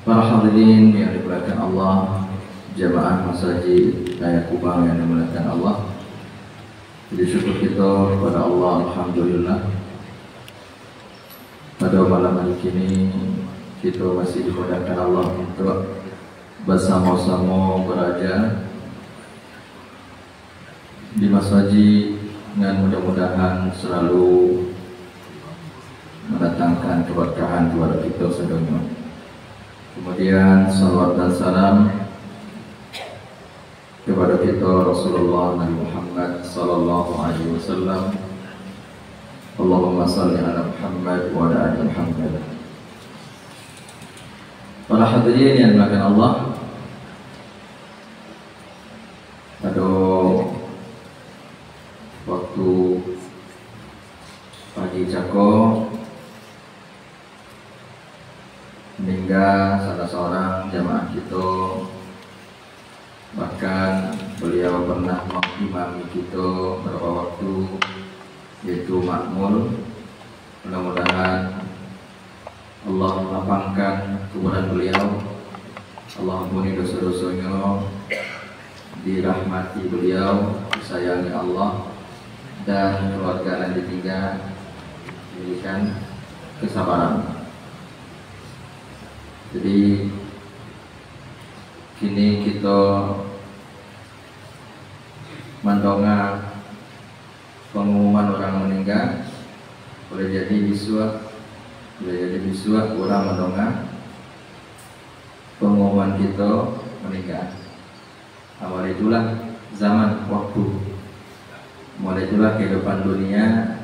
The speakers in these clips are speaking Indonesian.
Para hadirin yang dimuliakan Allah, jamaah masjid Raya Kubang yang dimuliakan Allah. Jadi syukur kita kepada Allah, alhamdulillah. Pada malam hari ini kita masih dimudahkan Allah untuk bersama-sama berada di masjid dengan mudah-mudahan selalu mendatangkan keberkahan kepada kita sedunia. Kemudian salawat dan salam kepada kita Rasulullah Nabi Muhammad sallallahu alaihi wasallam. Allahumma salli ala Muhammad wa ala ali Muhammad. Para hadirin yang dimuliakan Allah, pada waktu pagi Cako meninggal salah seorang jamaah kita, bahkan beliau pernah mengimami kita beberapa waktu, yaitu Makmul. Mudah-mudahan Allah melapangkan kuburan beliau, Allah ampuni dosa-dosanya, dirahmati beliau, disayangi Allah, dan keluarga yang ditinggal diberikan kesabaran. Jadi kini kita mendongak pengumuman orang meninggal, boleh jadi biswa orang mendongak pengumuman kita meninggal. Awal itulah zaman waktu, mulai itulah kehidupan dunia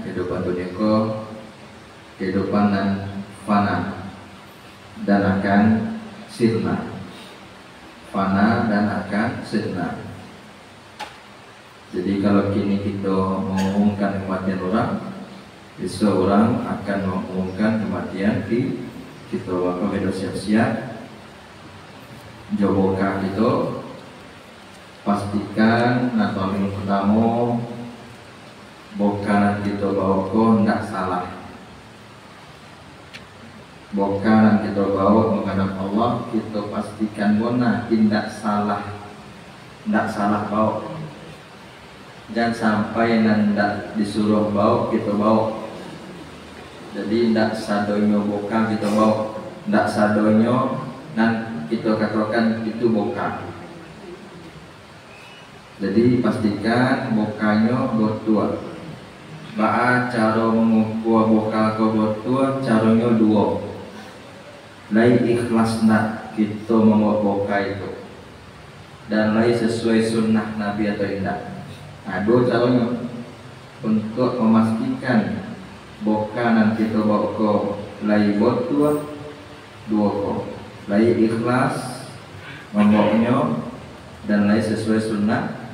kehidupan dan fana dan akan sirna, fana dan akan sirna. Jadi kalau kini kita mengumumkan kematian orang, besok orang akan mengumumkan kematian kita. Maka kita siap-siap jawabkan kita, pastikan atau minggu pertama bokanan kita bawa ko tidak salah. Bokanan kita bawa menghadap Allah, kita pastikan bona tidak salah bawa. Jangan sampai nandak disuruh bawa kita bawa. Jadi tidak sadonyo boka kita bawa, tidak sadonyo dan kita katakan itu boka. Jadi pastikan bokanya botua. Ba'a cara mengukur boka ke botua, caranya dua. Lai ikhlasna kita membawa boka itu, dan lai sesuai sunnah Nabi atau tidak. Nah, dua caranya untuk memastikan boka nanti kita bawa ke lai botua dua ko. Lai ikhlas membawanya dan lai sesuai sunnah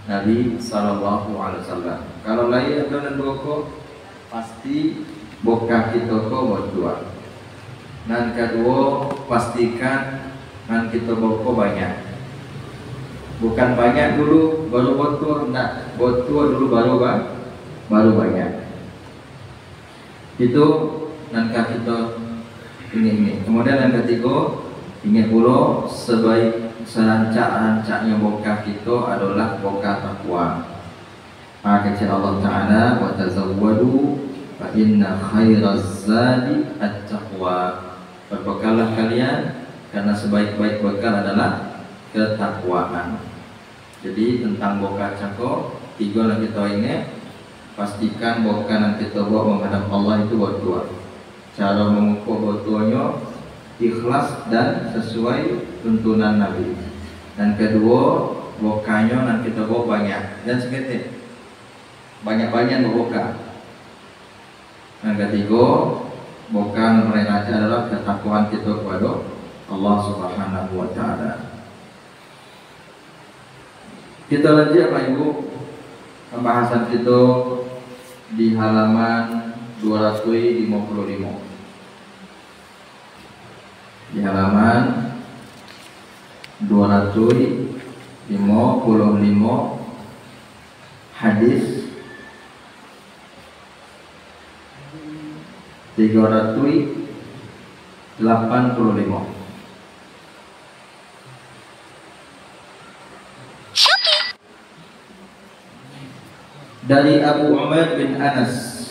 Nabi sallallahu alaihi wasallam. Kalau lai atau dan dua ko, pasti boka kita ko botua. Dan kedua, pastikan dan kita bawa banyak. Bukan banyak dulu baru botua, enggak, botua dulu baru banyak. Itu nangka kita ini. Kemudian yang ketiga, ingat pula serancak-rancaknya boka kita adalah boka takwa. Kata Allah Ta'ala, wa tazawwadu fa inna khairaz zadi at-taqwa. Berbekallah kalian karena sebaik-baik bekal adalah ketakwaan. Jadi tentang boka cako, tiga yang kita ingat, pastikan boka yang kita bawa menghadap Allah itu botua. Cara mengukur botuanya ikhlas dan sesuai tuntunan Nabi. Dan kedua, bokanya yang kita bawa banyak dan segitu. Banyak-banyak boka. Yang ketiga, bukan mereka adalah ketakwaan kita kepada Allah Subhanahu wa Ta'ala. Kita lanjut Pak Ibu pembahasan kita di halaman 255. Di halaman 255 hadis 385. Dari Abu Umair bin Anas.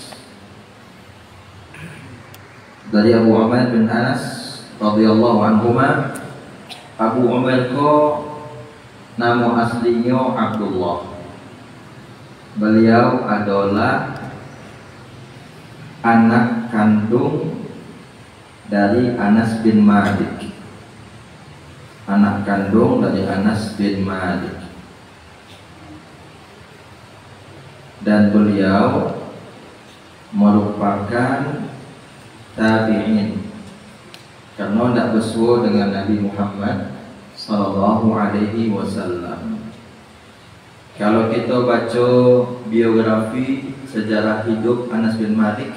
Dari Abu Umair bin Anas radhiyallahu anhuma, Abu Umair ko nama aslinya Abdullah. Beliau adalah anak kandung dari Anas bin Malik. Anak kandung dari Anas bin Malik. Dan beliau merupakan tabi'in karena tidak bersuara dengan Nabi Muhammad sallallahu alaihi wasallam. Kalau kita baca biografi sejarah hidup Anas bin Malik,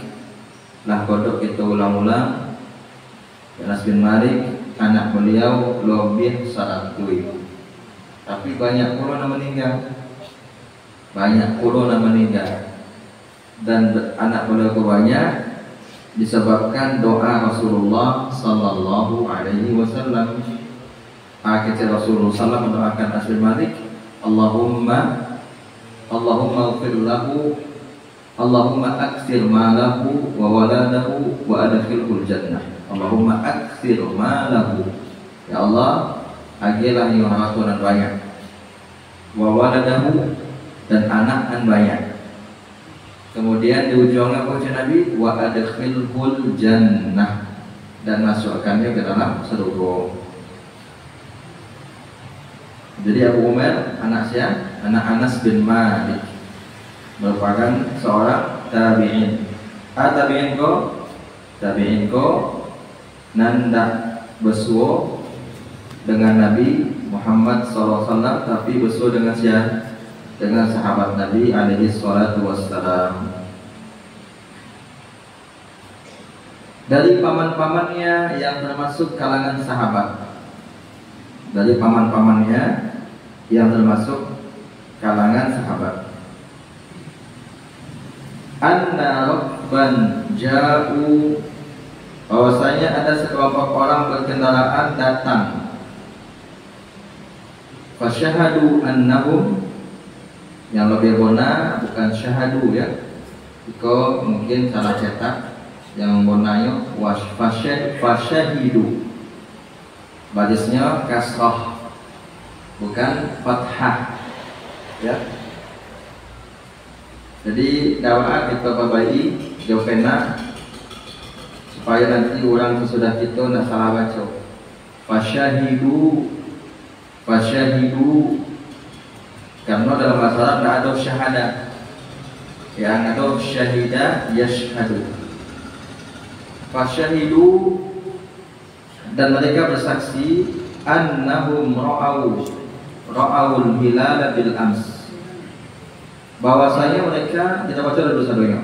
lah kodok kita ulang-ulang, Anas bin Malik anak beliau lebih 100, tapi banyak pula yang meninggal. Banyak pula yang meninggal. Dan anak beliau banyak disebabkan doa Rasulullah sallallahu alaihi wasallam. Akhirnya Rasulullah sallallahu mendoakan Anas bin Malik, Allahumma ighfir lahu, Allahumma aksir malahu wa waladahu wa adkhilhul jannah. Allahumma aksir malahu, ya Allah agilah yang harta banyak, wa waladahu, dan anak dan banyak. Kemudian di ujungnya baca Nabi, wa adkhilhul jannah, dan masukkannya ke dalam surga. Jadi Abu Umair anak siapa? Anak Anas bin Malik, merupakan seorang tabi'in. Tabi'in ko nanda bersuah dengan Nabi Muhammad SAW, tapi bersuah dengan siapa? Dengan sahabat Nabi alaihi salatu wassalam. Dari paman-pamannya yang termasuk kalangan sahabat. Dari paman-pamannya yang termasuk kalangan sahabat. Anna rukban ja'u, bahwasanya ada sekelompok orang berkendaraan datang. Fasyahadu annahum, yang lebih benar bukan syahadu ya, Iko mungkin salah cetak. Yang bonanya fasyahidu, barisnya kasrah bukan fathah ya. Jadi dakwah kita babai jawabena supaya nanti orang sesudah kita tidak salah baca. Fasyahidu, karena dalam bahasa Arab tidak ada syahadah, yang ada syahidah yashhadu. Fasyahidu, dan mereka bersaksi annahum ra'aul hilal bil ams, bahwasanya mereka, kita baca dulu satunya.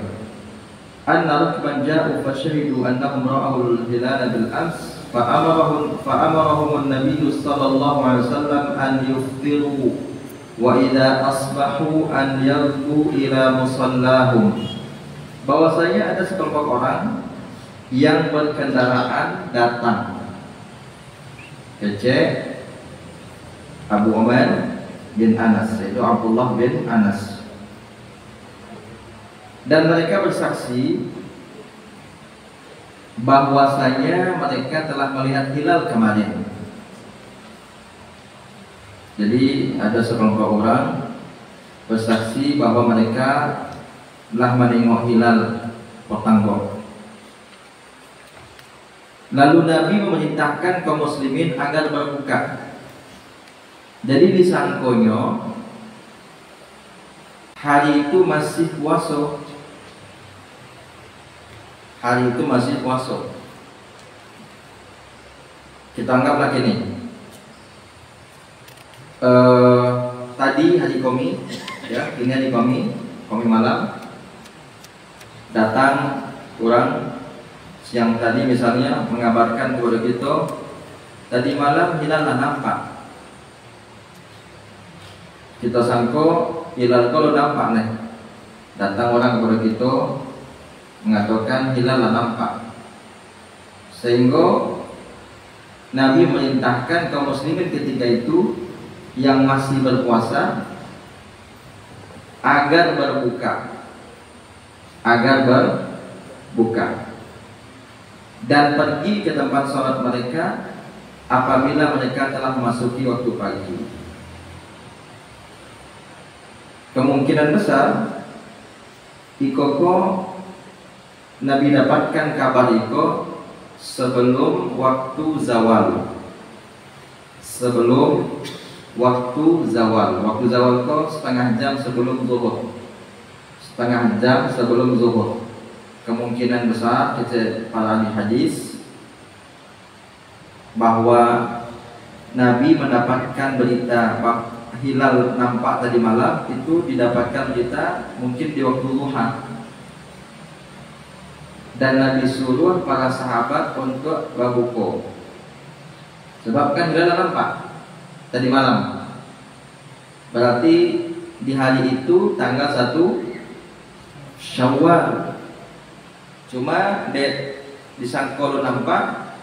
Anna rukban ja'u fasyahidu annahum ra'aul hilal bil ams fa'amarahum an-nabiy sallallahu alaihi wasallam an yuftiru wa idza asbahu an yardu ila musallahum, bahwasanya ada sekelompok orang yang berkendaraan datang kecek Abu Umair bin Anas, yaitu Abdullah bin Anas, dan mereka bersaksi bahwasanya mereka telah melihat hilal kemarin. Jadi ada sekelompok orang bersaksi bahwa mereka telah menengok hilal petang. Lalu Nabi memerintahkan kaum muslimin agar berbuka. Jadi disangkonya hari itu masih puasa. Hari itu masih puasa. Kita anggaplah gini. Tadi hari Komi, ya, ini hari Komi malam, datang orang yang tadi misalnya mengabarkan kepada kita, tadi malam hilal nampak. Kita sangko hilal kalau nampak nih, datang orang kepada kita mengatakan hilal nampak, sehingga Nabi memerintahkan kaum muslimin ketika itu yang masih berpuasa agar berbuka dan pergi ke tempat sholat mereka apabila mereka telah memasuki waktu pagi. Kemungkinan besar ikoko Nabi dapatkan kabar iko sebelum waktu zawal. Waktu zawal itu setengah jam sebelum zuhur. Kemungkinan besar kita para ahli hadis bahwa Nabi mendapatkan berita hilal nampak tadi malam itu didapatkan berita mungkin di waktu duha, dan Nabi suruh para sahabat untuk berbuka sebab kan hilal nampak tadi malam. Berarti di hari itu tanggal 1 Syawal. Cuma di sangkolo nampak,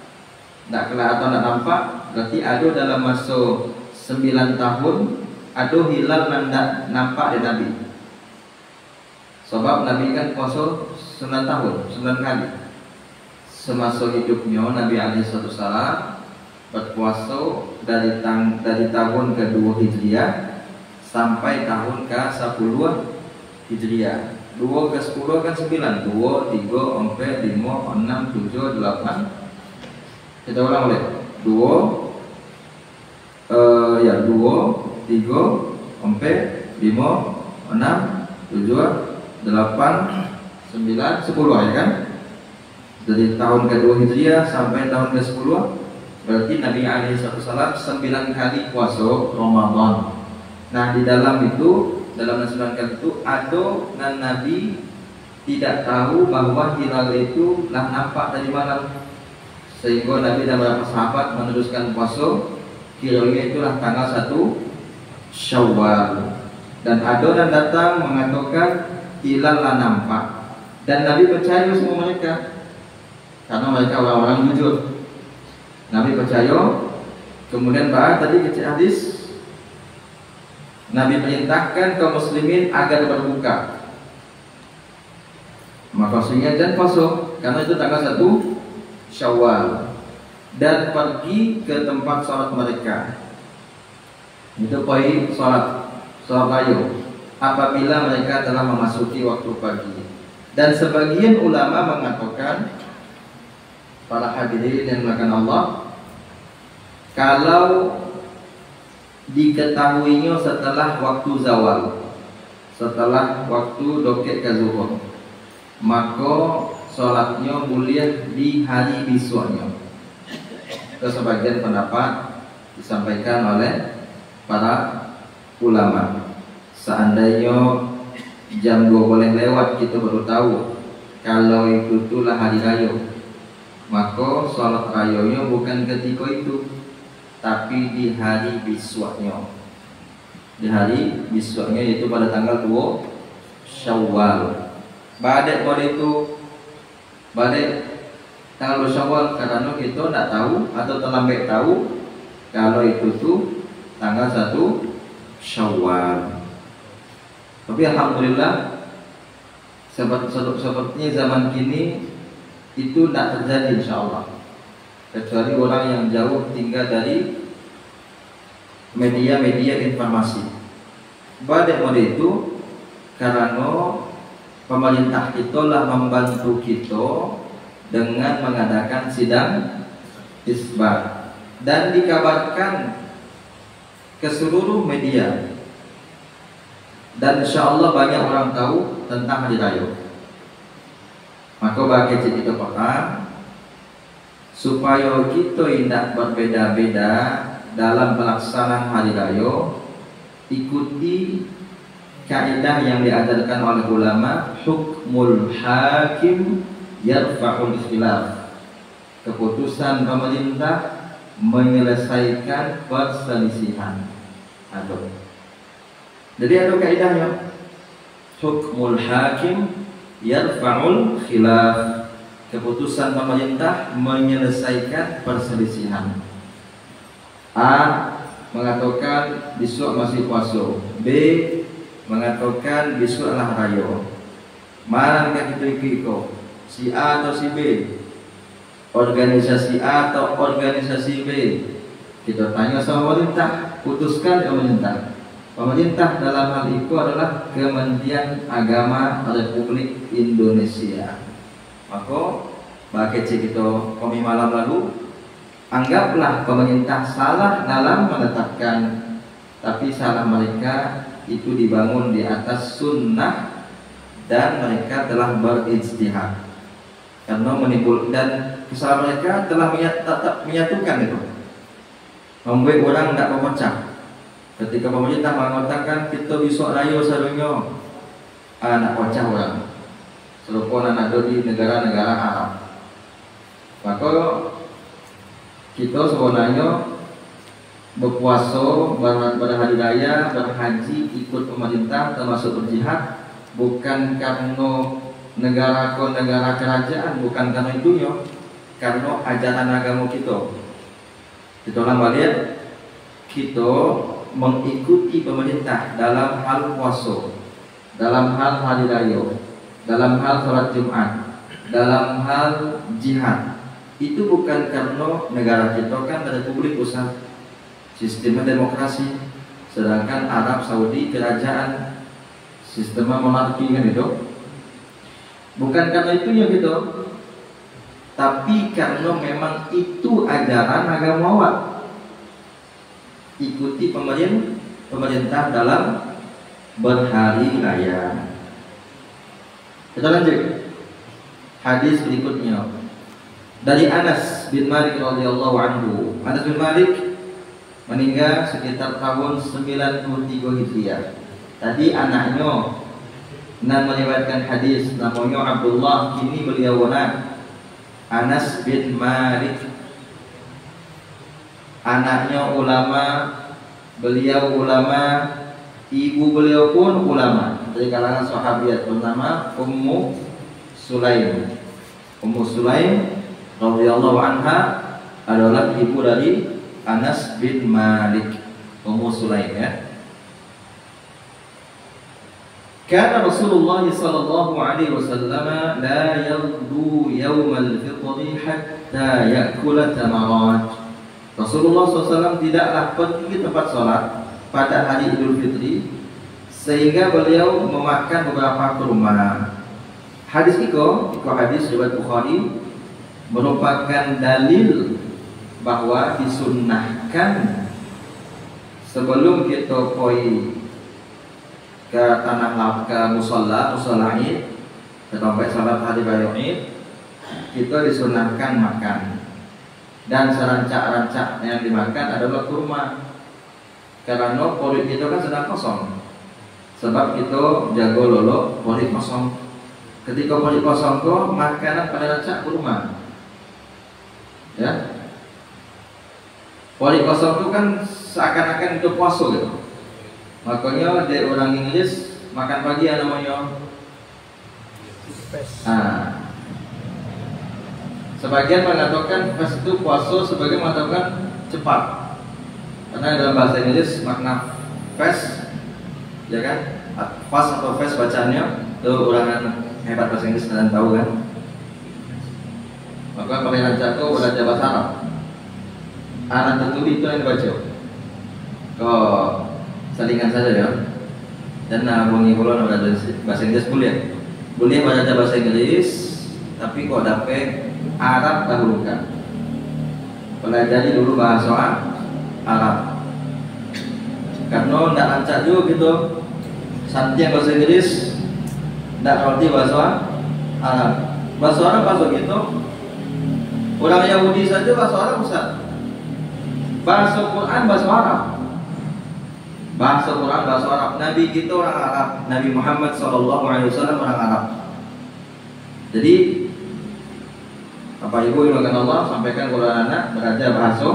tidak kelihatan atau tidak nampak, berarti ada dalam masa 9 tahun ada hilal nanda nampak di Nabi. Sebab Nabi kan puasa 9 tahun, 9 kali. Semasa hidupnya Nabi alaihissalam berpuasa dari tahun ke-2 Hijriah sampai tahun ke-10 Hijriah. 2 ke 10 kan 9. 2, 3, 4, 5, 6, 7, 8. Kita ulang boleh? 2, 2, 3, 4, 5, 6, 7, 8, 9, 10 ya kan? Dari tahun ke-2 Hijriah sampai tahun ke-10 berarti Nabi alaihissalam 9 kali puasa Ramadan. Nah di dalam 9 kali itu ada dan Nabi tidak tahu bahwa hilal itu lah nampak tadi malam, sehingga Nabi dan beberapa sahabat meneruskan puasa kiranya itulah tanggal 1 Syawal. Dan ada yang datang mengatakan hilal lah nampak, dan Nabi percaya semua mereka karena mereka orang-orang jujur. Nabi percaya. Kemudian tadi kecil hadis Nabi perintahkan kaum muslimin agar berbuka, maka sungai dan puasa karena itu tanggal 1 Syawal, dan pergi ke tempat sholat mereka. Itu poin sholat raya apabila mereka telah memasuki waktu pagi. Dan sebagian ulama mengatakan, para hadirin yang dimuliakan Allah, kalau diketahuinya setelah waktu zawal, setelah waktu doket ke zuhur, maka sholatnya boleh di hari besoknya. Itu sebagian pendapat disampaikan oleh para ulama. Seandainya jam 2 boleh lewat kita baru tahu kalau itu itulah hari raya, maka sholat rayanya bukan ketika itu, tapi di hari besoknya. Di hari besoknya yaitu pada tanggal 2 Syawal. Badai pada itu, tanggal 2 Syawal karena kita tidak tahu atau terlambat tahu kalau itu tuh tanggal 1 Syawal. Tapi alhamdulillah sepertinya zaman kini itu tidak terjadi insyaallah, kecuali orang yang jauh tinggal dari media-media informasi. Badai pada itu karena pemerintah kita lah membantu kita dengan mengadakan sidang isbat dan dikabarkan ke seluruh media, dan insyaallah banyak orang tahu tentang hari raya. Maka bagi kita pertama, supaya kita tidak berbeda-beda dalam pelaksanaan hari raya, ikuti kaidah yang diajarkan oleh ulama, hukmul hakim yarfa'ul khilaf. Keputusan pemerintah menyelesaikan perselisihan. Jadi ada kaidahnya, hukmul hakim yarfa'ul khilaf. Keputusan pemerintah menyelesaikan perselisihan. A mengatakan besok masih puasa, B mengatakan bisu alah rayo. Mana kita iko? Si A atau si B? Organisasi A atau organisasi B? Kita tanya sama pemerintah, putuskan pemerintah. Pemerintah dalam hal itu adalah Kementerian Agama Republik Indonesia. Maka bagi kita kami malam lalu, anggaplah pemerintah salah dalam menetapkan, tapi salah mereka itu dibangun di atas sunnah dan mereka telah berijtihad. Karena menimbul dan kesalahan mereka telah tetap menyatukan itu, membuat orang tidak memecah. Ketika pemerintah mengatakan kita besok raya sarunya, anak pecah orang. Serupa anak di negara-negara Arab. Maka kita sebenarnya berpuasa pada hari raya, berhaji, ikut pemerintah termasuk berjihad, bukan karena negara kerajaan, bukan karena itunya, karena ajaran agama kita. Kita orang balik, kita mengikuti pemerintah dalam hal puasa, dalam hal hari raya, dalam hal sholat Jumat, dalam hal jihad. Itu bukan karena negara kita kan republik pusat, sistem demokrasi, sedangkan Arab Saudi kerajaan sistem monarki kan itu. Bukan karena itu ya gitu, tapi karena memang itu ajaran agama awal. Ikuti pemerintah dalam berhari raya. Kita lanjut hadis berikutnya dari Anas bin Malik radhiyallahu anhu. Anas bin Malik meninggal sekitar tahun 93 Hijriah. Tadi anaknya yang meriwayatkan hadis namanya Abdullah, kini beliau Anas bin Malik. Anaknya ulama, beliau ulama, ibu beliau pun ulama dari kalangan sahabiat bernama Ummu Sulaim. Ummu Sulaim radhiyallahu anha adalah ibu dari Anas bin Malik. Ummu Sulaim ya. Kana Rasulullah sallallahu alaihi wasallam la yaghdu yawm al-fitr hatta ya'kula tamarat. Rasulullah SAW tidaklah pergi ke tempat sholat pada hari Idul Fitri sehingga beliau memakan beberapa kurma. Hadis itu hadis riwayat Bukhari, merupakan dalil bahwa disunnahkan sebelum kita pergi ke tanah ke musalla Id, ke tempat salat hari raya Id, kita disunnahkan makan. Dan serancak-rancak yang dimakan adalah kurma. Karena perut kita kan sedang kosong. Sebab kita jago lolo perut kosong. Ketika perut kosong kok makanan pada rancak kurma. Ya. Perut kosong itu kan seakan-akan itu puasa gitu. Makanya dari orang Inggris makan pagi yang namanya sebagian mengatakan fast itu puasa, sebagian mengatakan cepat. Karena dalam bahasa Inggris makna fast, ya kan? Fast atau fast bacanya itu orang hebat bahasa Inggris kalian tahu kan? Maka pakai rancak itu belajar bahasa Arab. Anak tertulis itu yang dibaca. Kok salingan saja ya. Dan nabungi pulau bahasa Inggris boleh baca bahasa Inggris, tapi kok dapat Arab dahulukan. Pelajari dulu bahasa Arab. Karena tidak lancar juga gitu. Santiang bahasa Inggris, tidak ngerti bahasa Arab. Bahasa Arab bahasa gitu. Orang Yahudi saja bahasa Arab Ustaz. Bahasa Quran bahasa Arab. Bahasa Quran bahasa Arab. Nabi kita orang Arab. Nabi Muhammad SAW orang Arab. Jadi Bapak Ibu yang makan Allah sampaikan kepada anak belajar bahasa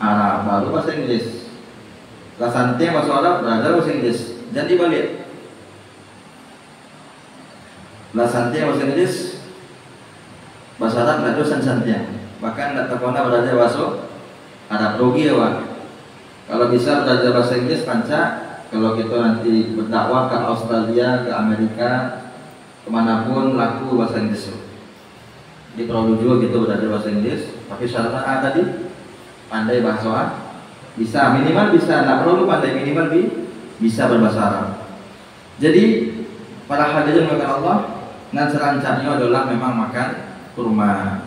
Arab baru bahasa Inggris. Lah santai bahasa Arab belajar bahasa Inggris. Dan dibalik. Lah santai bahasa Inggris, bahasa Arab belajar santai. Bahkan tidak terkena belajar bahasa Arab rugi ya Pak. Kalau bisa belajar bahasa Inggris panca kalau kita nanti berdakwah ke Australia, ke Amerika, kemanapun laku bahasa Inggris. Jadi perlu juga kita belajar bahasa Inggris, tapi syaratnya tadi pandai bahasa bisa, minimal bisa, tidak perlu pandai, minimal bisa berbahasa Arab. Jadi para hadirin makan Allah, dan serancangnya adalah memang makan kurma.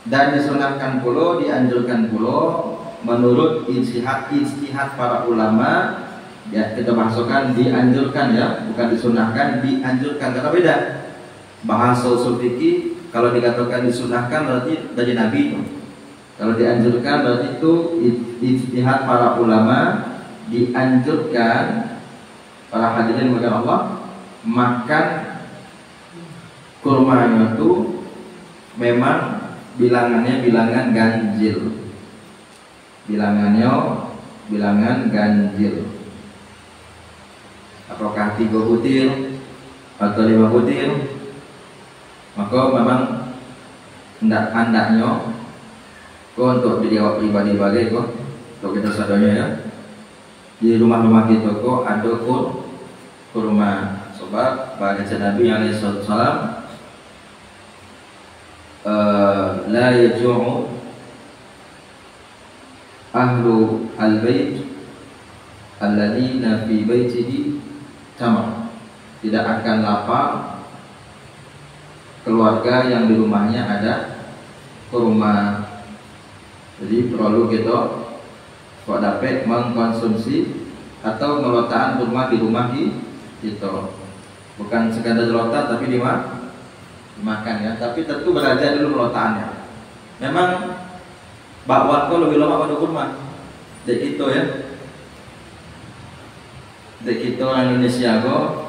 Dan disunahkan pula, dianjurkan pula menurut ijtihad para ulama. Ya, kita masukkan dianjurkan ya, bukan disunahkan, dianjurkan. Karena beda. Bahasa usul fikih kalau dikatakan disunahkan berarti dari Nabi itu. Kalau dianjurkan berarti itu ijtihad para ulama, dianjurkan para hadirin makan Allah makan kurma itu memang bilangannya bilangan ganjil. Bilangan ganjil. Apakah 3 butir atau 5 butir? Maka memang hendaknya untuk dijawab pribadi bagai kok, untuk kita sadarnya ya. Di rumah-rumah kita kok ada kurma. Sebab baca Nabi alaihissalam, la yaju'u ahlu al-bait alladzina fi baitihi tamar. Tidak akan lapar keluarga yang di rumahnya ada kurma. Jadi perlu kita kok dapat mengkonsumsi atau ngelotaan kurma di rumah kita. Bukan sekadar letak tapi dimakan ya. Tapi tentu belajar dulu melotaannya. Memang bakwan kok lebih lama pada kurma. Dek itu ya. Dek itu orang Indonesia kok.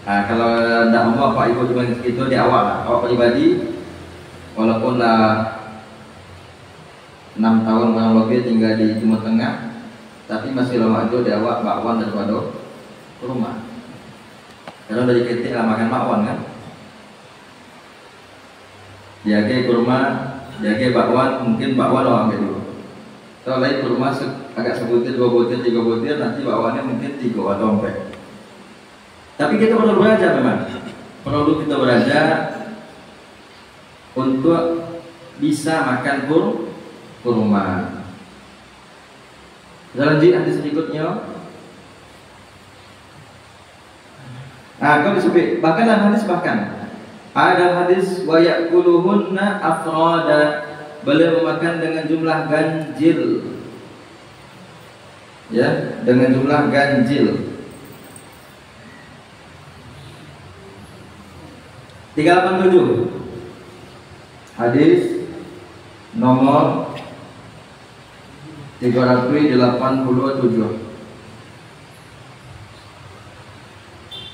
Nah, kalau tidak mau Pak Ibu cuma itu di awal lah. Awak pribadi walaupun lah 6 tahun kurang lebih tinggal di Timur Tengah, tapi masih lama itu di awak bakwan daripada kurma. Karena dari kecil lah makan bakwan kan. Jaga kurma, jaga bakwan, mungkin bakwan doang gitu. Kalau lain kurma agak sebutir, 2 butir, 3 butir, nanti bakwannya mungkin 3 atau 4. Tapi kita perlu belajar memang. Perlu kita belajar untuk bisa makan kurma. Kita lanjut hadis berikutnya. Nah, kalau disebut bahkan dalam hadis ada hadis wa ya'kuluhunna afrada, beliau memakan dengan jumlah ganjil. Ya, dengan jumlah ganjil. 387 hadis nomor 387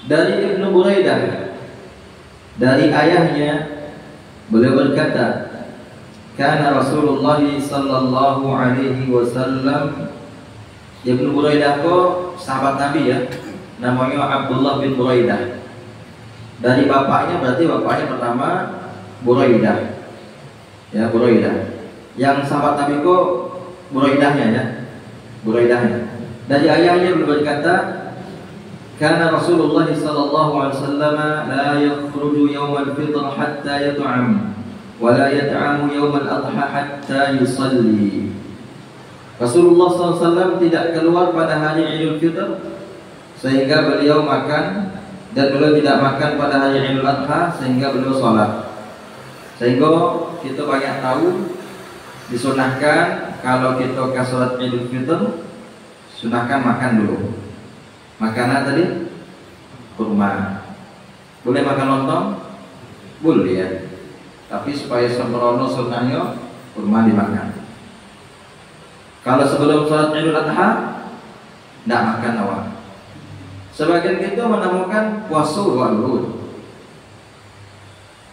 dari Ibnu Buraidah, dari ayahnya, beliau berkata, kana Rasulullah sallallahu alaihi wasallam. Ibnu Buraidah kok sahabat Nabi ya, namanya Abdullah bin Buraidah. Dari bapaknya berarti bapaknya pertama Buraidah. Ya, Buraidah. Yang sahabat Nabi kok Buraidahnya ya. Buraidahnya. Dari ayahnya beliau berkata, kana Rasulullah sallallahu alaihi wasallam la yakhruju yawmal fitr hatta yat'am wa la yat'amu yawmal adha hatta yusalli. Rasulullah SAW tidak keluar pada hari Idul Fitr sehingga beliau makan, dan beliau tidak makan pada hari Idul Adha sehingga beliau sholat. Sehingga kita banyak tahu disunahkan kalau kita ke sholat Idul Fitr, sunahkan makan dulu. Makanan tadi kurma. Boleh makan lontong? Boleh ya. Tapi supaya sembrono sunnahnya kurma dimakan. Kalau sebelum sholat Idul Adha tidak makan awal. Sebagian kita menemukan puasa dulu.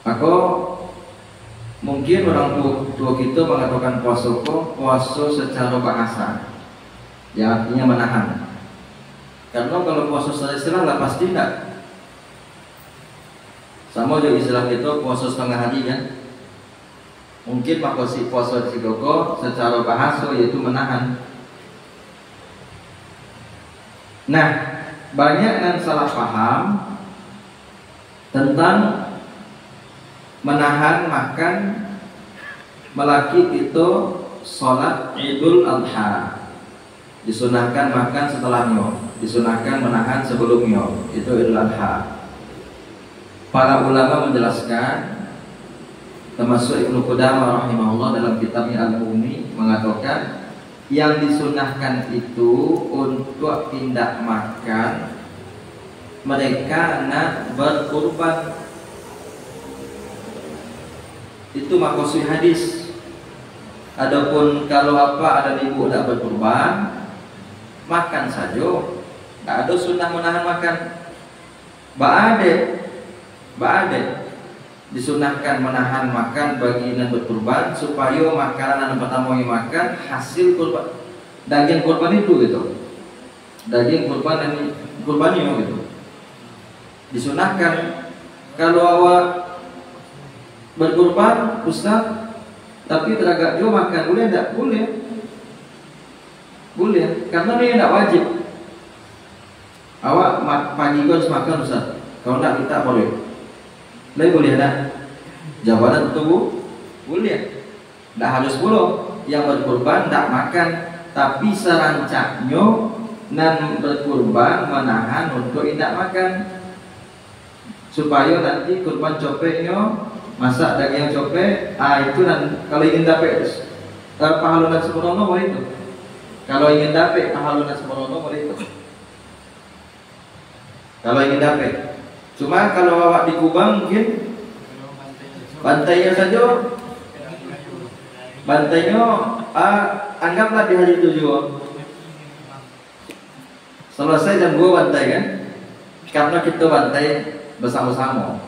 Maka mungkin orang tua kita mengatakan puasa secara bahasa, yang artinya menahan. Karena kalau puasa secara istilah lah pasti tidak. Sama juga istilah kita puasa setengah hari kan. Mungkin makosi puasa cigogo secara bahasa yaitu menahan. Nah, banyak yang salah paham tentang menahan makan melaki itu sholat Idul Adha. Disunahkan makan setelahnya, disunahkan menahan sebelumnya, itu Idul Adha. Para ulama menjelaskan, termasuk Ibnu Qudamah rahimahullah dalam kitabnya Al-Mughni mengatakan yang disunahkan itu untuk tindak makan mereka nak berkurban. Itu maksud hadis. Adapun kalau ada ibu tak berkurban, makan saja, tak ada sunnah menahan makan. Ba'ade disunahkan menahan makan bagi yang berkurban supaya makanan yang pertama yang makan hasil kurban, daging kurban itu gitu, daging kurban yang kurbannya gitu. Disunahkan kalau awak berkurban Ustaz tapi teragak jauh makan, boleh tak? Boleh, karena dia tidak wajib. Awak pagi kau harus makan Ustaz, kalau tak kita boleh. Lain boleh tak? Jawaban itu boleh. Tak harus pula yang berkurban tak makan, tapi serancaknya nan berkurban menahan untuk tidak makan, supaya nanti kurban copeknya masak daging copek. Itu dan kalau ingin dapat pahalunan sempurna boleh itu. Kalau ingin dapat pahalunan sempurna boleh itu. Kalau ingin dapat. Cuma kalau awak di Kubang mungkin bantainya saja, bantainya anggaplah di hari 7. Selesai jam 2 bantai kan, karena kita bantai bersama-sama.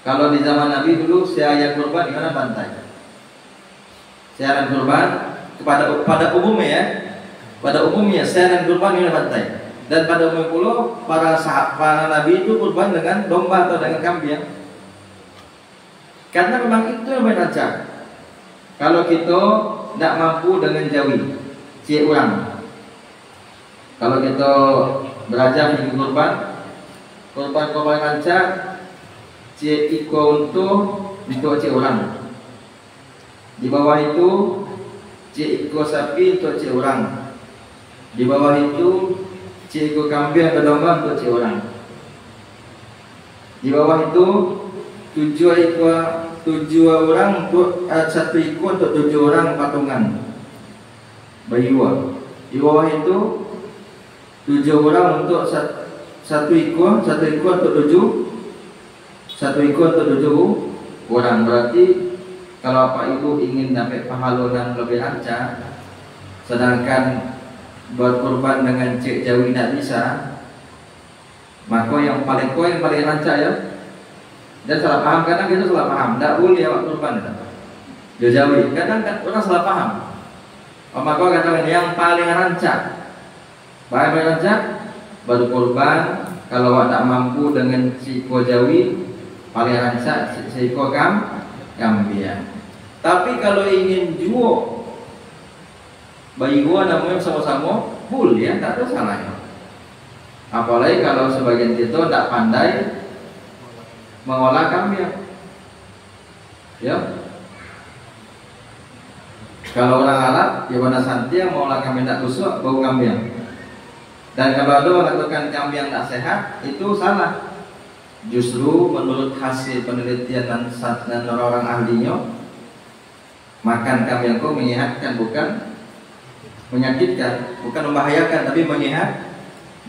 Kalau di zaman Nabi dulu siaran kurban di mana bantai? Siaran kurban pada umumnya ya, pada umumnya siaran kurban di mana bantai? Dan pada umum pula para Nabi itu kurban dengan domba atau dengan kambing. Karena memang itu yang berancang. Kalau kita tidak mampu dengan jawi, cik orang. Kalau kita belajar di kurban rancang, cik iko untuk cik orang. Di bawah itu cik iko sapi untuk cik orang. Di bawah itu cik iko kambing atau domba untuk cik orang. Di bawah itu 7 orang untuk 1 ekor untuk 7 orang patungan bayuwa. Di bawah itu 7 orang untuk 1 ekor untuk 7 orang. Berarti kalau Pak Ibu ingin dapat pahala yang lebih lancar, sedangkan berkorban dengan cek jawi tidak bisa, maka yang paling lancar ya. Dan salah paham, kadang kita salah paham, tidak boleh awak kurban dia jawi. Kadang orang salah paham. Maka katakan yang paling rancak, baru kurban. Kalau awak tak mampu dengan siko jawi, paling rancak siko kambing. Tapi kalau ingin jual bayi gua namanya sama-sama, boleh, tak ada salahnya. Apalagi kalau sebagian kita tak pandai mengolah kambing, ya. Kalau orang Arab, ya mana santia mengolah kambing tak busuk, bau kambing. Dan kalau ada mengatakan kambing tak sehat, itu salah. Justru menurut hasil penelitian dan orang-orang ahlinya, makan kambing itu menyehatkan, bukan menyakitkan, bukan membahayakan, tapi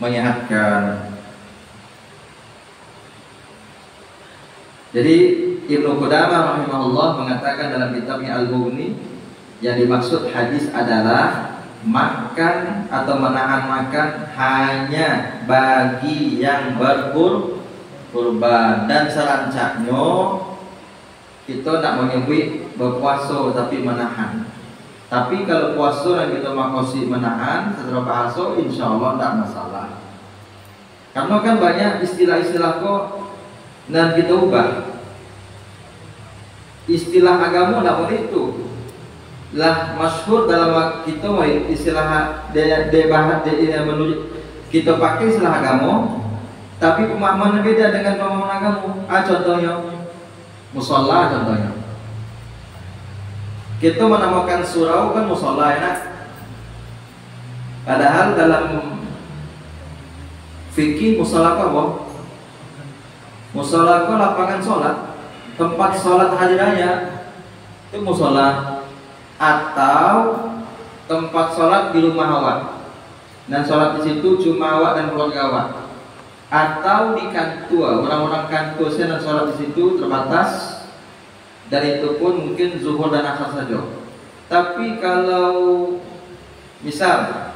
menyehatkan. Jadi Ibnu Qudamah rahimahullah mengatakan dalam kitabnya Al-Mughni, yang dimaksud hadis adalah makan atau menahan makan hanya bagi yang berkurban, dan serancaknya kita tak menyebut berpuasa tapi menahan. Tapi kalau puasa yang kita makosi menahan secara bahasa, insya Allah tak masalah. Karena kan banyak istilah-istilah kok dan kita ubah. istilah agama tidak boleh itu lah masyhur dalam kita istilah menuju kita pakai istilah agama tapi pemahamannya beda dengan pemahaman agama. Contohnya musola, contohnya kita menamakan surau kan musola enak, padahal dalam fikih musola apa? Musola itu lapangan sholat, tempat sholat hari raya itu musola, atau tempat sholat di rumah awak dan sholat di situ cuma awak dan keluarga awak, atau di kantor orang-orang kantor dan sholat di situ terbatas dan itu pun mungkin zuhur dan asar saja. Tapi kalau misal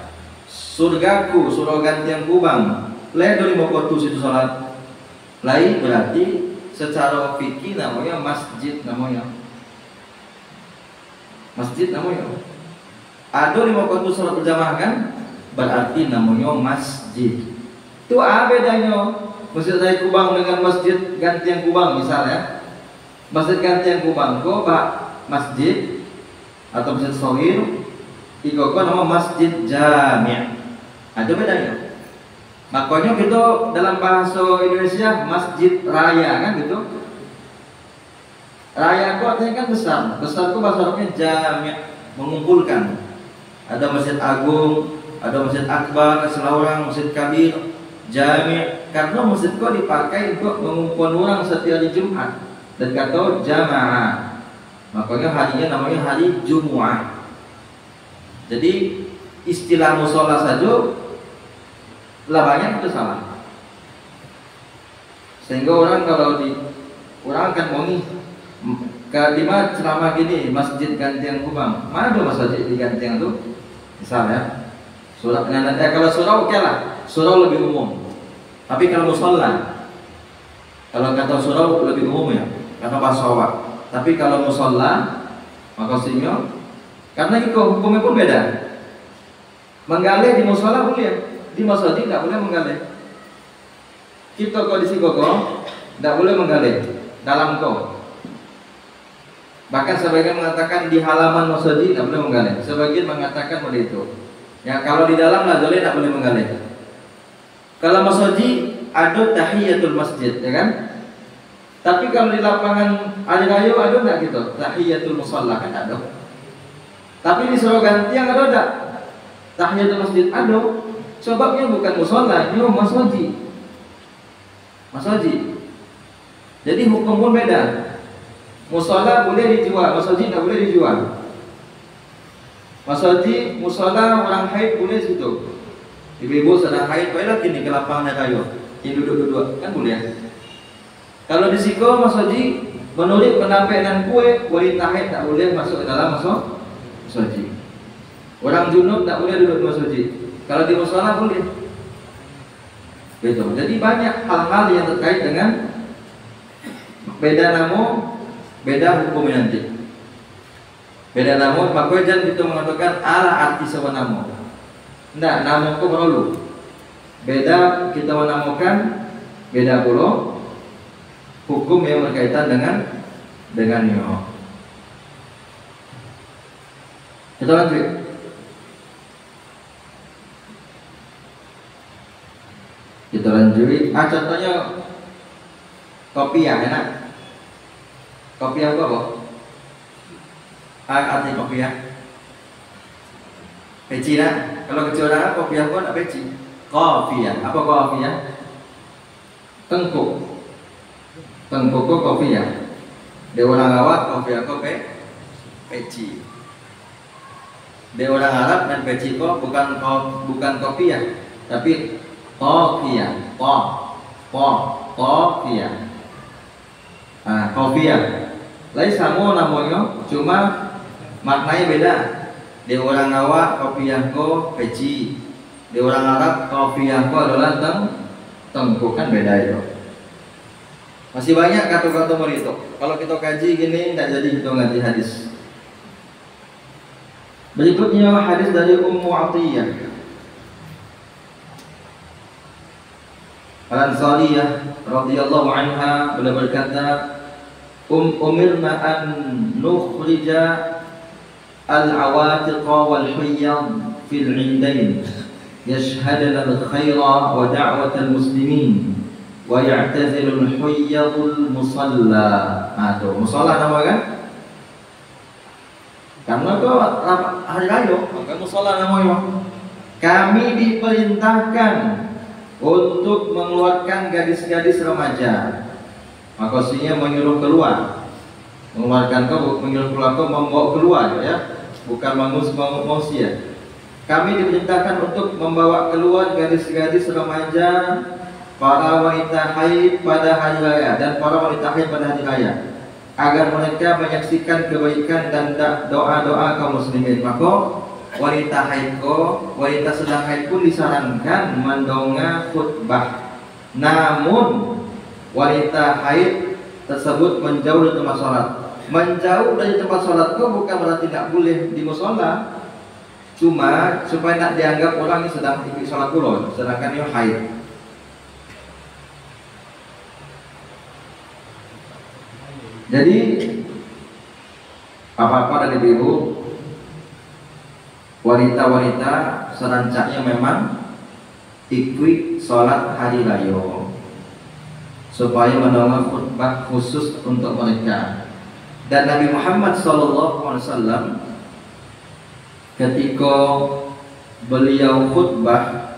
surgaku surau gantian kubang lain dari mau kotus itu sholat lain, berarti secara fikih namanya masjid, namanya masjid namanya. Ada lima waktu sholat berjamaah kan, berarti namanya masjid. Itu apa bedanya masjid Raya Kubang dengan masjid Gantian Kubang misalnya? Masjid Gantian Kubang kok pak masjid atau masjid Sohir, itu kok nama masjid jami'. Ada bedanya. Makanya kita dalam bahasa Indonesia masjid raya kan gitu. Raya itu artinya kan besar. Besar itu bahasa Arabnya jami', mengumpulkan. Ada masjid agung, ada masjid akbar, seorang masjid kabir, jami'. Karena masjid itu dipakai untuk mengumpulkan orang setiap hari Jumat dan kata jamaah. Makanya harinya namanya hari Jumu'ah. Jadi istilah musola saja lah banyak itu salah. Sehingga orang kalau orang akan mau nih kelima ceramah gini masjid Gantian Kubang, mana ada masjid di Gantian tuh misalnya surau, kalau surau oke lah, surau lebih umum. Tapi kalau musola, kalau kata surau lebih umum ya, karena pasawat. Tapi kalau musola maksudnya karena itu hukumnya pun beda. Menggali di musola boleh, di masjid tidak boleh menggali. Kita kondisi kokoh tidak boleh menggali dalam kau. Bahkan sebagian mengatakan di halaman masjid tidak boleh menggali. Sebagian mengatakan seperti itu. Ya kalau di dalam lah boleh, tidak boleh menggali. Kalau masjid ada tahiyatul masjid, ya kan? Tapi kalau di lapangan Alirayo ada nggak gitu? Tahiyatul musalla kan ada. Tapi di Surau Gantian ada enggak? Tahiyatul masjid ada. Sebabnya bukan musola, ini masjid. Masjid. Jadi hukum pun beda. Musola boleh dijual, masjid tidak boleh dijual. Masjid, musola orang haid boleh situ. Ibu-ibu sedang haid, baiklah kini ke lapangan kayu, ini duduk-duduk, kan boleh. Kalau di siko masjid menurut penampilan kue, wanita haid tak boleh masuk ke dalam masjid. Orang junub tak boleh duduk di masjid. Kalau di musola boleh. Betul. Jadi banyak hal-hal yang terkait dengan beda nama, beda hukum nanti. Beda nama, makanya jangan kita mengatakan ala arti sebuah nama. Tidak, nama itu perlu. Beda kita menamakan, beda pula hukum yang berkaitan dengannya. Kita lanjut. Kita lanjut. Contohnya kopiah enak. Kopiah apa? Arti kopiah. Peci lah. Kalau kecil orang kopiah pun ada peci. Kopiah. Apa kopiah? Tengkuk. Tengkuk kok kopiah. Dia orang awak kopiah kok peci. Dia orang Arab dan peci kok bukan kopiah, tapi kopiah, kopiah. Kopiah. Lain sama namanya, cuma maknanya beda. Di orang awak kopiah ko peci, di orang Arab kopiah ko adalah tengkuk, kan beda itu. Masih banyak kata-kata itu. Kalau kita kaji gini, tidak jadi kita ngaji hadis. Berikutnya hadis dari Ummu Atiyah Al-Ansariyah radhiyallahu anha, beliau berkata, umirna an nukhrija al-awatiqa wal huyyam fil 'indain yashhaduna al-khaira wa da'watal muslimin wa ya'tazilul huyyadul musalla. Tuh, musalla nama kan? Karena itu hari raya, maka musalla namanya. Kami diperintahkan untuk mengeluarkan gadis-gadis remaja. Maksudnya menyuruh keluar, mengeluarkan kau, menyuruh keluar kau, membawa keluar ya, bukan manusia. Kami diperintahkan untuk membawa keluar gadis-gadis remaja, para wanita haid pada hari raya dan para wanita haid pada hari raya, agar mereka menyaksikan kebaikan dan doa-doa kaum muslimin. Maka wanita haid wanita sedang haid pun disarankan mendongak khutbah. Namun wanita haid tersebut menjauh dari tempat sholat. Menjauh dari tempat sholat itu bukan berarti tidak boleh di musola, cuma supaya tidak dianggap orang ini sedang ikut sholat dulu, sedangkan dia haid. Jadi apa-apa dari ibu, wanita-wanita serancaknya memang ikut sholat hari raya supaya mendengar khutbah khusus untuk mereka. Dan Nabi Muhammad SAW ketika beliau khutbah,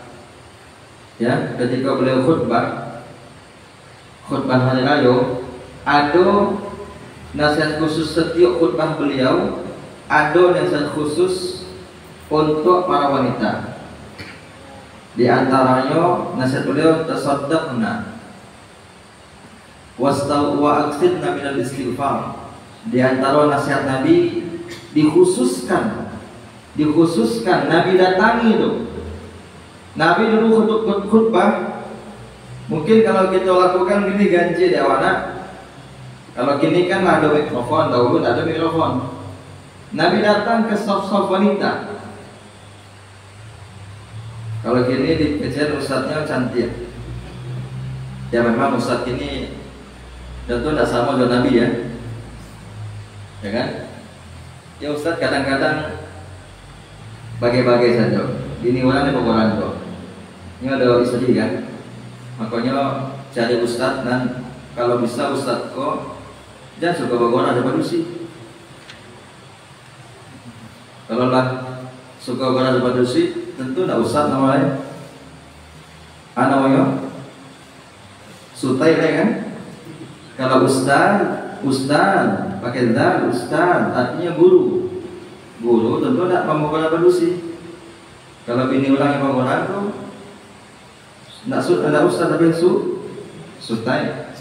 ya, ketika beliau khutbah hari raya, ada nasihat khusus setiap khutbah beliau, ada nasihat khusus untuk para wanita. Di antaranya nasihat beliau, tasaddaqna wa aqsidna minal istighfar. Di antara nasihat Nabi dikhususkan Nabi datangi itu. Nabi dulu khutbah, mungkin kalau kita lakukan gini ganji di awana. Kalau kini kan ada mikrofon, dahulu ada mikrofon. Nabi datang ke saf-saf wanita. Kalau kini dikejar ustadznya cantik. Ya memang ustadz ini tentu tidak sama dengan Nabi ya. Ya kan? Ya ustadz kadang-kadang bagai-bagai saja. Ini orang ini orang kok. Ini ada istri kan. Makanya cari ustadz, dan kalau bisa ustadz kok jangan suka bagoran ada padusi. Kalau lah suka bagoran ada padusi, tentu tidak ustadz namanya. Namanya sutai kan? Kalau ustadz pakai dal, ustadz artinya guru. Guru tentu tidak membawa padusi. Kalau bini orang yang bagoran tuh tidak ustadz tapi sutai.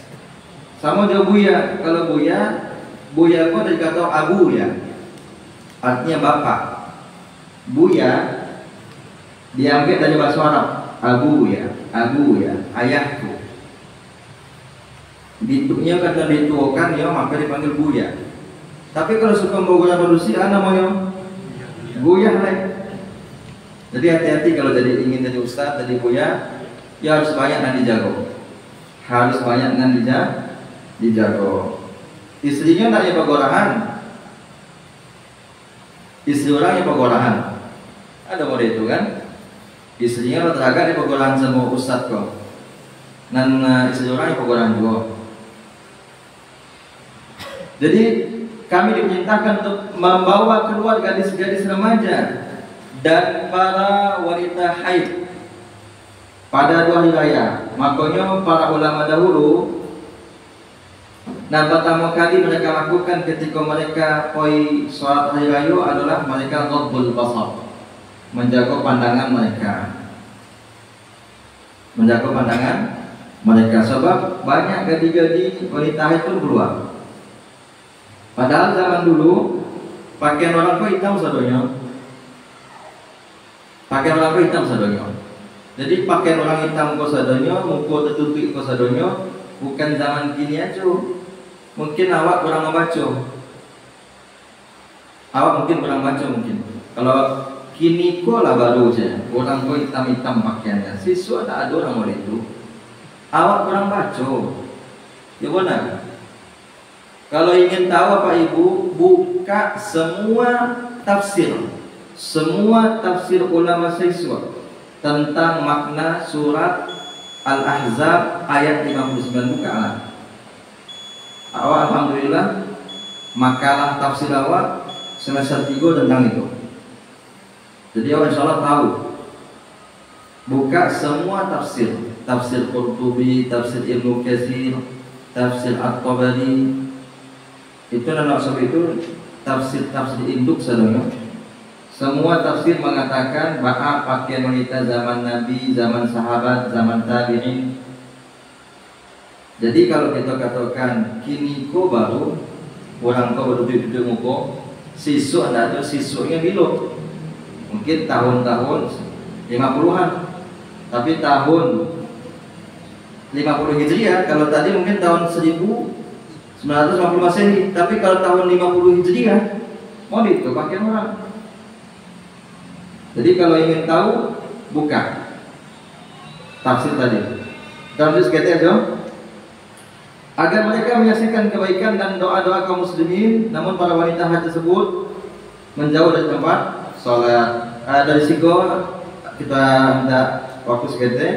Sama dia buya. Kalau buya kok dari kata abu ya, artinya bapak. Buya diambil dari bahasa Arab, abu ya, ayahku. Bentuknya kata dituakan ya, maka dipanggil buya. Tapi kalau suka membawa manusia, namanya buya lah. Jadi hati-hati kalau ingin jadi ustadz, jadi buya, ya harus banyak nanti jago. Harus banyak nanti dijago. Istrinya tak ada pagorahan. Istri orang yang pagorahan. Ada model itu kan? Istrinya teragak di pagorahan sama ustadz kok. Dan istri orang yang pagorahan juga. Jadi kami diperintahkan untuk membawa keluar gadis-gadis remaja dan para wanita haid pada 2 hari raya. Makanya para ulama dahulu, dan pertama kali mereka lakukan ketika mereka poi sholat hari raya adalah mereka ghaddul basar, menjaga pandangan mereka, sebab banyak gadis-gadis wanita haid pun keluar. Padahal zaman dulu pakaian orang kok hitam sadonya. Jadi pakaian orang hitam kok sadonya, muka tertutup kok sadonya, bukan zaman kini aja. Mungkin awak kurang membaca. Mungkin. Kalau kini kok lah baru saja. Orang kok hitam-hitam pakaiannya. Siswa tak ada orang model itu. Awak kurang baca. Ya benar. Kalau ingin tahu Bapak Ibu, buka semua tafsir ulama siswa tentang makna surat Al-Ahzab ayat 59, bukalah. Alhamdulillah, makalah tafsir awal semester 3 tentang itu. Jadi awak insya Allah tahu. Buka semua tafsir Qurtubi, tafsir Ibnu Katsir, tafsir At-Tabari. Itu anak sebab itu tafsir induk saudara. Semua tafsir mengatakan bahwa pakaian wanita zaman Nabi, zaman sahabat, zaman tabi'in. Jadi kalau kita katakan kini ko baru orang kau baru duduk muka, sisuk ada sisuknya bilo. Mungkin tahun-tahun 50-an. Tapi tahun 50 Hijriah, kalau tadi mungkin tahun 1950 Masehi, tapi kalau tahun 50 Hijriah, mau itu pakai orang. Jadi kalau ingin tahu, buka tafsir tadi. Tafsir sekali aja. Agar mereka menyaksikan kebaikan dan doa-doa kaum muslimin, namun para wanita haji tersebut menjauh dari tempat sholat. Dari siku kita hendak waktu sekete,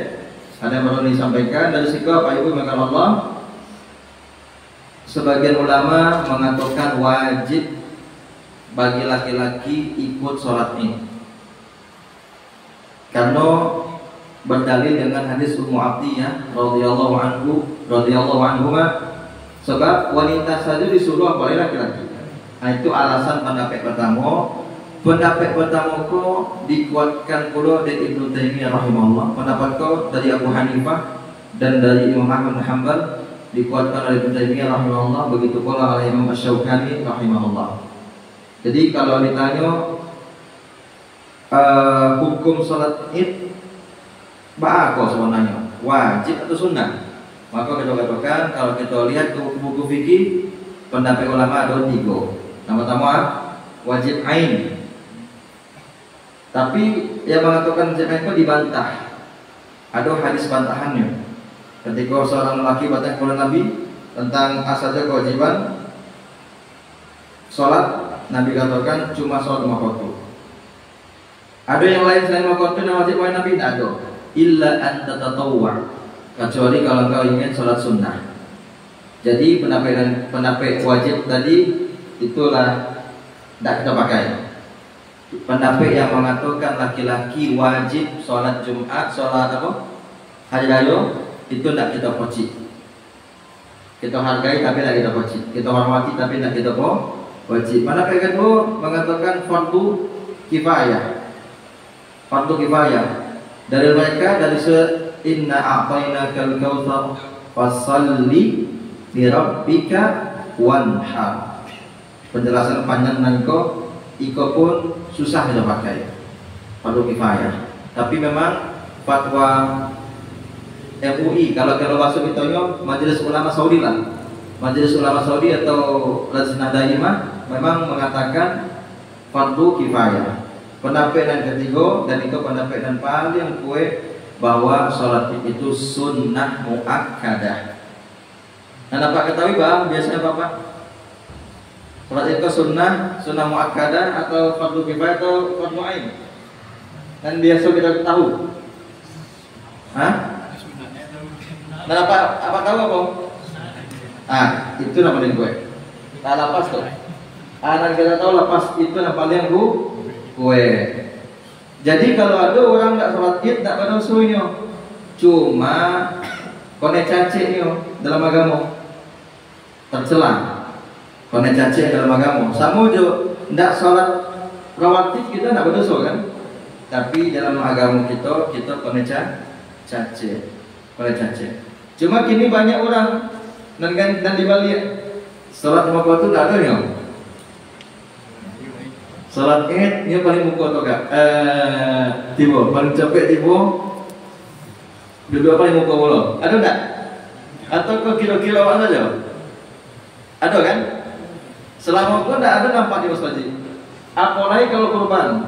ada yang baru disampaikan dari siku Pak Ibu makan Allah. Sebagian ulama mengatakan wajib bagi laki-laki ikut sholat ini, karena berdalil dengan hadis Ummu Atiyah radhiyallahu anhu, sebab wanita saja disuruh oleh laki-laki. Nah, itu alasan pendapat pertama. Pendapat pertama ko dikuatkan pula dari Ibnu Taimiyah rahimahullah. Pendapat ko dari Abu Hanifah dan dari Imam Ahmad bin Hanbal dikuatkan oleh Ibnu Taimiyah rahimahullah, begitu pula oleh Imam Asy-Syaukani rahimahullah. Jadi kalau ditanya hukum sholat id apa sebenarnya, wajib atau sunnah, maka kita katakan kalau kita lihat ke buku fikih pendapat ulama ada 3. Pertama wajib ain, tapi yang mengatakan wajib ain itu dibantah, ada hadis bantahannya. Ketika seorang lelaki bertanya kepada Nabi tentang asalnya kewajiban sholat, Nabi katakan cuma sholat 5 waktu. Ada yang lain selain 5 waktu yang wajib oleh Nabi? Tidak ada. Illa an tatatawwa, kecuali kalau engkau ingin sholat sunnah. Jadi pendapat wajib tadi itulah tidak kita pakai. Pendapat yang mengatakan laki-laki wajib sholat Jumat, sholat apa? Hari Raya, itu tidak kita poci. Kita hargai tapi tidak kita poci. Kita hormati tapi tidak kita wajib. Pendapat kedua mengatakan fardu kifayah. Fardu kifayah. Dari mereka dari inna a'tainakal kautsar fasalli li rabbika wanhar. Penjelasan panjang nangko iko pun susah kita pakai fardu kifayah. Tapi memang fatwa MUI kalau masuk itu Majelis Ulama Saudi lah. Majelis Ulama Saudi atau Lajnah Daimah memang mengatakan fardu kifayah. Pendapat yang ketiga dan itu pendapat yang paling kue bahwa sholat itu sunnah muakkadah. Nah, dapat ketahui bang biasanya bapak sholat itu sunnah muakkadah atau fardu kifayah atau fardu ain? Dan biasa kita tahu. Hah? Dan apa tahu apa? Itu namanya gue. Nah, lepas tuh. Dan kita tahu lepas itu yang paling kue. Jadi kalau ada orang nggak sholat id tak pada usulnya, cuma kone caciknya dalam agama tercela, kone cacik dalam agama. Sama jo nggak sholat rawatib kita nggak berdosa kan? Tapi dalam agama kita kone cacik. Cuma kini banyak orang dan dibalik sholat 5 waktu tak ada ya. Sholat id ini paling muka atau enggak? Tiba, paling capek tiba. Dua paling muka bola. Ada enggak? Atau kau kira-kira apa saja? Ada kan? Selama pun enggak ada nampak di masjid. Apalagi kalau kurban.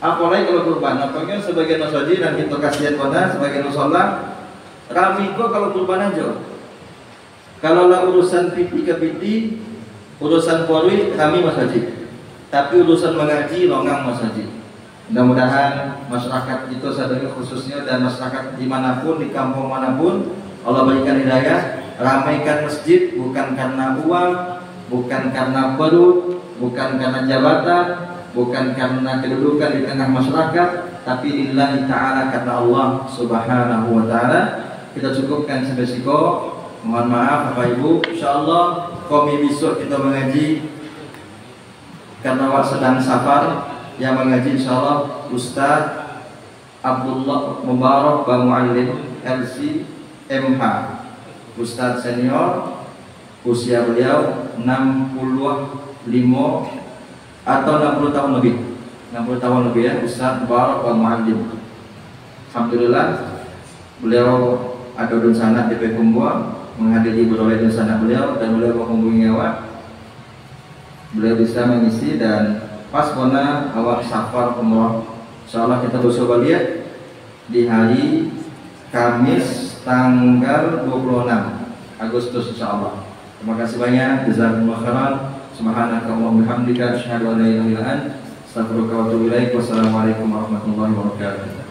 Apalagi sebagian masjid dan kita kasihan pada sebagian musola. Kami kok kalau kurban aja. Kalau lah urusan piti ke piti, urusan polri kami Mas Haji. Tapi urusan mengaji longang Mas Haji. Mudah-mudahan masyarakat itu sadari khususnya dan masyarakat dimanapun, di kampung manapun, Allah berikan hidayah. Ramaikan masjid bukan karena uang, bukan karena perut, bukan karena jabatan, bukan karena kedudukan di tengah masyarakat, tapi lillahi ta'ala, karena Allah subhanahu wa ta'ala. Kita cukupkan sampai siko. Mohon maaf Bapak Ibu, insyaallah kami besok kita mengaji karena sedang safar. Yang mengaji insyaallah Ustaz Abdullah Mubarak Bang Muallim LC MH, Ustaz senior, usia beliau 65 atau 60 tahun lebih. 60 tahun lebih ya, Ustaz Mubarak Bang Muallim. Alhamdulillah beliau ada dun sanad DP Kumbua menghadiri beroleh dun sanad beliau dan beliau menghubungi awak. Beliau bisa mengisi dan pas mana awak safar umrah. Insyaallah kita bercoba lihat di hari Kamis tanggal 26 Agustus insyaallah. Terima kasih banyak. Jazakumullah khairan. Subhanakallahumma bihamdika asyhadu an la ilaha illa anta astaghfiruka wa atubu ilaik. Wassalamualaikum warahmatullahi wabarakatuh.